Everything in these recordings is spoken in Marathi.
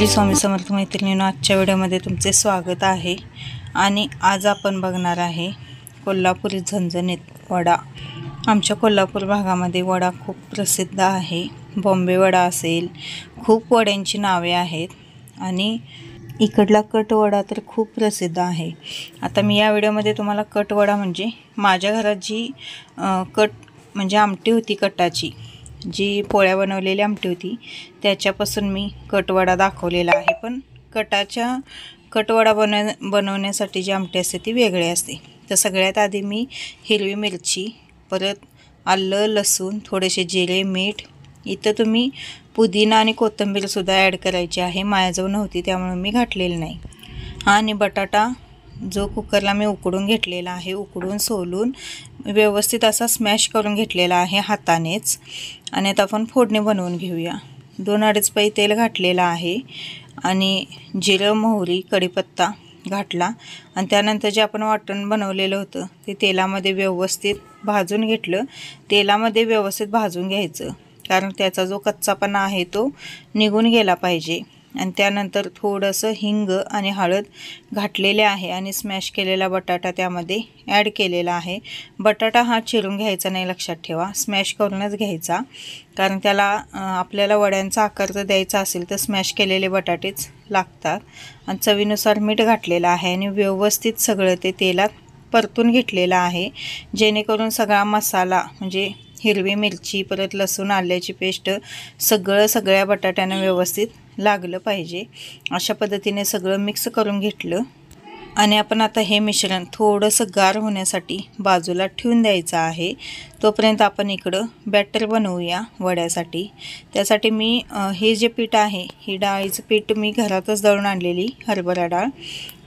स्वामी समर्थ मैत्रिणींनो, आजच्या व्हिडिओमध्ये तुमचे स्वागत आहे। आणि आज आपण बघणार आहे कोल्हापुरी झणझणीत वडा। आमच्या कोल्हापूर भागामध्ये वडा खूप प्रसिद्ध आहे। बॉम्बे वडा असेल, खूप वड्यांची नावे आहेत आणि इकडला कट वडा तर खूप प्रसिद्ध आहे। आता मी या व्हिडिओमध्ये तुम्हाला कट वडा म्हणजे माझ्या घरात जी कट म्हणजे आमटी होती, कटाची जी पोळ्या बनवलेली आमटी होती त्याच्यापासून मी कटवडा दाखवलेला आहे। पण कटवडा बनवण्यासाठी जी आमटी असते ती वेगळी असते। तर सगळ्यात आधी मी हिरवी मिरची, परत आलं, लसूण, थोडेसे जिरे, मीठ, इथं तुम्ही पुदिना आणि कोथिंबीर सुद्धा ॲड करायची आहे। माझ्याजवळ नव्हती त्यामुळे मी घातलेली नाही। आणि बटाटा जो कुकरला मी उकडून घेतलेला आहे, उकडून सोलून व्यवस्थित असा स्मॅश करून घेतलेला आहे हातानेच। आणि आता आपण फोडणी बनवून घेऊया। 2-2.5 पै तेल घातलेलं आहे आणि जिरं, मोहरी, कढीपत्ता घातला आणि त्यानंतर जे आपण वाटण बनवलेलं होतं ते तेलामध्ये व्यवस्थित भाजून घेतलं। तेलामध्ये व्यवस्थित भाजून घ्यायचं, कारण त्याचा जो कच्चापणा आहे तो निघून गेला पाहिजे। आणि त्यानंतर थोडंसं हिंग आणि हळद घातलेले आहे आणि स्मॅश केलेला बटाटा त्यामध्ये ॲड केलेला आहे। बटाटा हा चिरून घ्यायचा नाही, लक्षात ठेवा, स्मॅश करूनच घ्यायचा, कारण त्याला आपल्याला वड्यांचा आकार जर द्यायचा असेल तर स्मॅश केलेले बटाटेच लागतात। आणि चवीनुसार मीठ घातलेलं आहे आणि व्यवस्थित सगळं ते तेलात परतून घेतलेलं आहे, जेणेकरून सगळा मसाला म्हणजे हिरवी मिरची, परत लसूण, आल्याची पेस्ट सगळ्या बटाट्यांना व्यवस्थित लागलं पाहिजे। अशा पद्धतीने सगळं मिक्स करून घेतलं आणि आपण आता हे मिश्रण थोडंसं गार होण्यासाठी बाजूला ठेवून द्यायचं आहे। तोपर्यंत आपण इकडं बॅटर बनवूया वड्यासाठी। त्यासाठी मी हे जे पीठ आहे, ही डाळीचं पीठ मी घरातच दळून आणलेली हरभरा डाळ,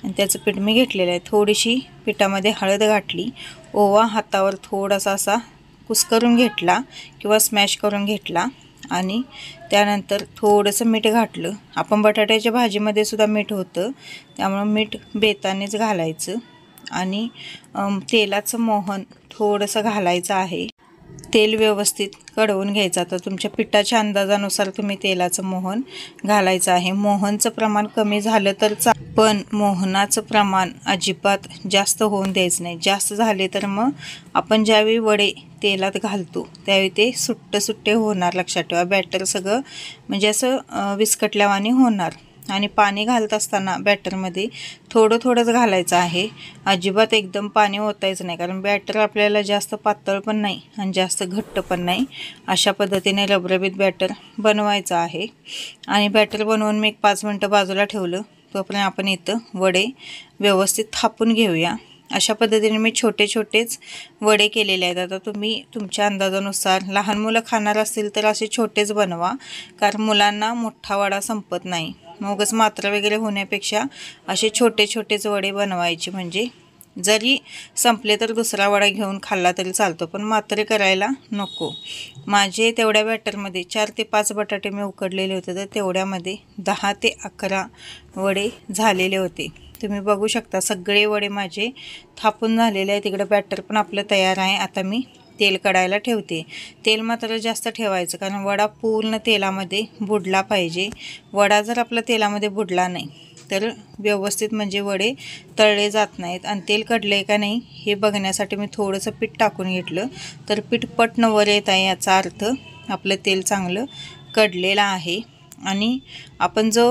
आणि त्याचं पीठ मी घेतलेलं आहे। थोडीशी पिठामध्ये हळद घातली, ओवा हातावर थोडासा असा कुस्करून घेतला किंवा स्मॅश करून घेतला आणि त्यानंतर थोडंसं मीठ घातलं। आपण बटाट्याच्या भाजीमध्ये सुद्धा मीठ होतं, त्यामुळे मीठ बेतानेच घालायचं आणि तेलाचं मोहन थोडंसं घालायचं आहे। तेल व्यवस्थित कढवून घ्यायचं। तर तुमच्या पिठाच्या अंदाजानुसार तुम्ही तेलाचं मोहन घालायचं आहे। मोहनचं प्रमाण कमी झालं तर पण मोहनाचं प्रमाण अजिबात जास्त होऊन द्यायचं नाही। जास्त झाले तर मग आपण ज्यावेळी वडे तेलात घालतो त्यावेळी ते सुट्टे होणार, लक्षात ठेवा। बॅटर सगळं म्हणजे असं विस्कटल्यावानी होणार। आणि पाणी घालत असताना बॅटरमध्ये थोडंच घालायचं आहे, अजिबात एकदम पाणी ओतायचं नाही, कारण बॅटर आपल्याला जास्त पातळ पण नाही आणि जास्त घट्ट पण नाही। अशा पद्धतीने रबरबीत बॅटर बनवायचं आहे। आणि बॅटर बनवून मी 5 मिनटं बाजूला ठेवलं। तोपर्यंत आपण इथं वडे व्यवस्थित थापून घेऊया। अशा पद्धतीने मी छोटेच वडे केलेले आहेत। आता तुम्ही तुमच्या अंदाजानुसार, लहान मुलं खाणार असतील तर असे छोटेच बनवा, कारण मुलांना मोठा वडा संपत नाही। मगच मात्र वगैरे होण्यापेक्षा असे छोटेच वडे बनवायचे, म्हणजे जरी संपले तर दुसरा वडा घेऊन खाल्ला तरी चालतो, पण मात्रे करायला नको। माझे तेवढ्या बॅटरमध्ये 4 ते 5 बटाटे मी उकडलेले होते, तर तेवढ्यामध्ये 10 ते 11 वडे झालेले होते। तुम्ही बघू शकता सगळे वडे माझे थापून झालेले आहेत। तिकडे बॅटर पण आपलं तयार आहे। आता मी तेल कढायला ठेवते। तेल मात्र जास्त ठेवायचं, कारण वडा पूर्ण तेलामध्ये बुडला पाहिजे। वडा जर आपला तेलामध्ये बुडला नाही तर व्यवस्थित म्हणजे वडे तळले जात नाहीत। आणि तेल कढले का नाही हे बघण्यासाठी मी थोडंसं पीठ टाकून घेतलं, तर पीठ पटकन वर येत आहे, याचा अर्थ आपलं तेल चांगलं कढलेलं आहे। आणि आपण जो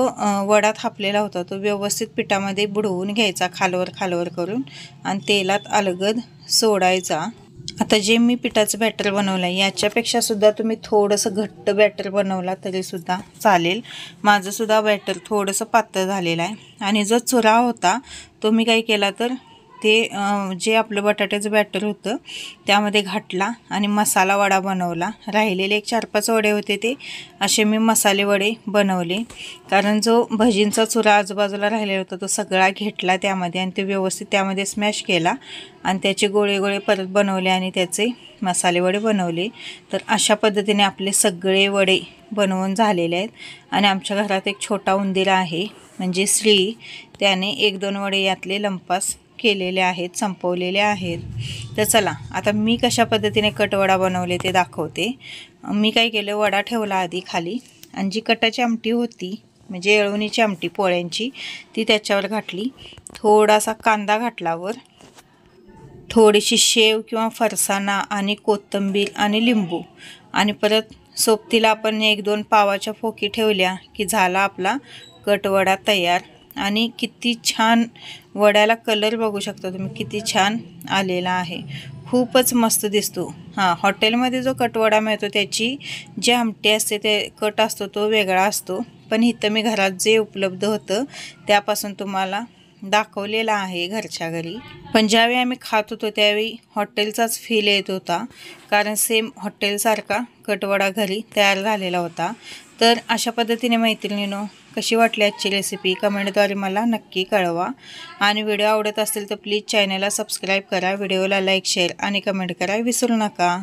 वडा थापलेला होता तो व्यवस्थित पिठामध्ये बुडवून घ्यायचा, खालवर करून, आणि तेलात अलगद सोडायचा। आता जे मी पिठाचं बॅटर बनवलं आहे याच्यापेक्षा सुद्धा तुम्ही थोडंसं घट्ट बॅटर बनवला तरी सुद्धा चालेल। माझं सुद्धा बॅटर थोडंसं पातळ झालेलं आहे। आणि जो चुरा होता तो मी काय केला तर ते जे आपलं बटाट्याचं बॅटर होतं त्यामध्ये घातला आणि मसाला वडा बनवला। राहिलेले 4-5 वडे होते ते असे मी मसाले वडे बनवले, कारण जो भजींचा चुरा आजूबाजूला राहिलेला होता तो सगळा घेतला त्यामध्ये आणि ते व्यवस्थित त्यामध्ये स्मॅश केला आणि त्याचे गोळे परत बनवले आणि त्याचे मसाले वडे बनवले। तर अशा पद्धतीने आपले सगळे वडे बनवून झालेले आहेत। आणि आमच्या घरात एक छोटा उंदीर आहे, म्हणजे श्री, त्याने 1-2 वडे यातले लंपास केलेले आहेत, संपवलेले आहेत। तर चला आता मी कशा पद्धतीने कटवडा बनवले ते दाखवते। मी काय केलं, वडा ठेवला आधी खाली, आणि जी कटाची आमटी होती म्हणजे येळवणीची आमटी पोळ्यांची ती त्याच्यावर घातली. थोडासा कांदा घातला वर, थोडीशी शेव किंवा फरसाणा आणि कोथिंबीर आणि लिंबू आणि परत सोबतीला आपण 1-2 पावाच्या फोकी ठेवल्या की झाला आपला कटवडा तयार. आणि किती छान वड्याला कलर बघू शकता तुम्ही, किती छान आलेला आहे, खूपच मस्त दिसतो. हॉटेलमध्ये जो कटवडा मिळतो त्याची जी आमटी असते, ते कट असतो तो वेगळा असतो, पण इथं मी घरात जे उपलब्ध होतं त्यापासून तुम्हाला दाखवलेला आहे घरच्या घरी. पण ज्यावेळी आम्ही खात होतो त्यावेळी हॉटेलचाच फील येत होता, कारण सेम हॉटेलसारखा कटवडा घरी तयार झालेला होता. तर अशा पद्धतीने मैत्रिणींनो, कशी वाटली आजची रेसिपी कमेंटद्वारे मला नक्की कळवा. आणि व्हिडिओ आवडत असेल तर प्लीज चॅनलला सबस्क्राईब करा, व्हिडिओला लाईक शेअर आणि कमेंट करा विसरू नका.